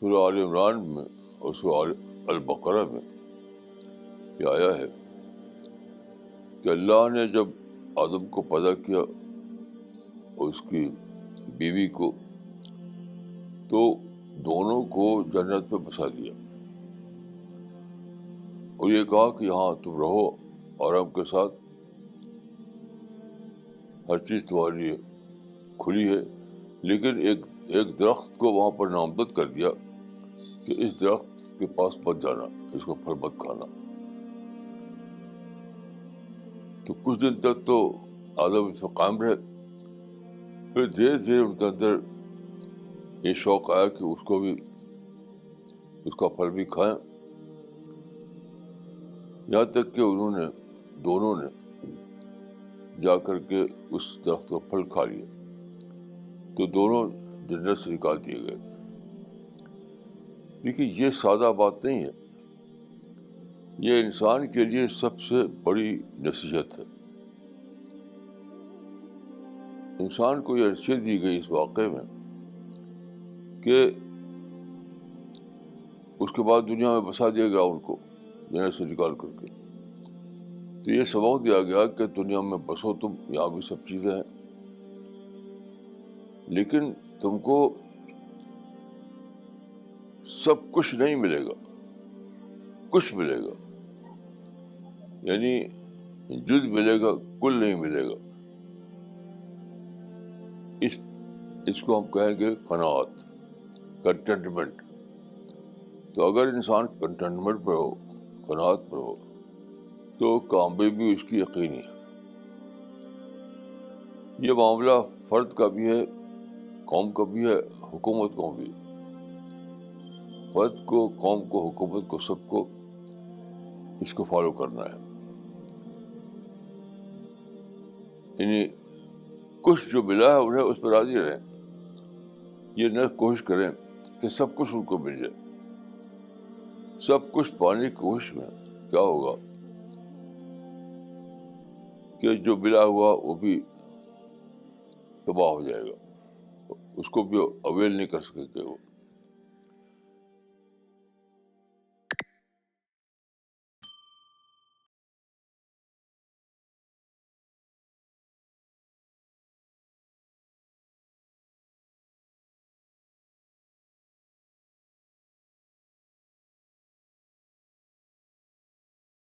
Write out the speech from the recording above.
سورہ آل عمران میں اور سورہ البقرہ میں یہ آیا ہے کہ اللہ نے جب آدم کو پیدا کیا اور اس کی بیوی کو، تو دونوں کو جنت میں بسا دیا اور یہ کہا کہ یہاں تم رہو آرام کے ساتھ، ہر چیز تمہارے لیے کھلی ہے، لیکن ایک درخت کو وہاں پر نامزد کر دیا کہ اس درخت کے پاس مت جانا، اس کو پھل مت کھانا۔ تو کچھ دن تک تو آدم اس میں قائم رہے، پھر دھیرے دھیرے ان کے اندر یہ شوق آیا کہ اس کو بھی اس کا پھل بھی کھائیں، یہاں تک کہ دونوں نے جا کر کے اس درخت کا پھل کھا لیا، تو دونوں جنت سے نکال دیے گئے۔ دیکھیے یہ سادہ بات نہیں ہے، یہ انسان کے لیے سب سے بڑی نصیحت ہے۔ انسان کو یہ نصیحت دی گئی اس واقعے میں کہ اس کے بعد دنیا میں بسا دیا گیا ان کو جنت سے نکال کر کے، تو یہ سبق دیا گیا کہ دنیا میں بسو تم، یہاں بھی سب چیزیں ہیں، لیکن تم کو سب کچھ نہیں ملے گا، کچھ ملے گا، یعنی جز ملے گا، کل نہیں ملے گا۔ اس کو ہم کہیں گے قناعت، کنٹینٹمنٹ۔ تو اگر انسان کنٹینٹمنٹ پر ہو، قناعت پر ہو، تو کامیابی اس کی یقینی ہے۔ یہ معاملہ فرد کا بھی ہے، قوم کا بھی ہے، حکومت کو بھی۔ فرد کو، قوم کو، حکومت کو، سب کو اس کو فالو کرنا ہے۔ یعنی کچھ جو ملا ہے انہیں اس پہ راضی رہیں، یہ نہ کوشش کریں کہ سب کچھ ان کو مل جائے۔ سب کچھ پانے کی کوشش میں کیا ہوگا کہ جو ملا ہوا وہ بھی تباہ ہو جائے گا، اس کو بھی اویل نہیں کر سکے گے وہ۔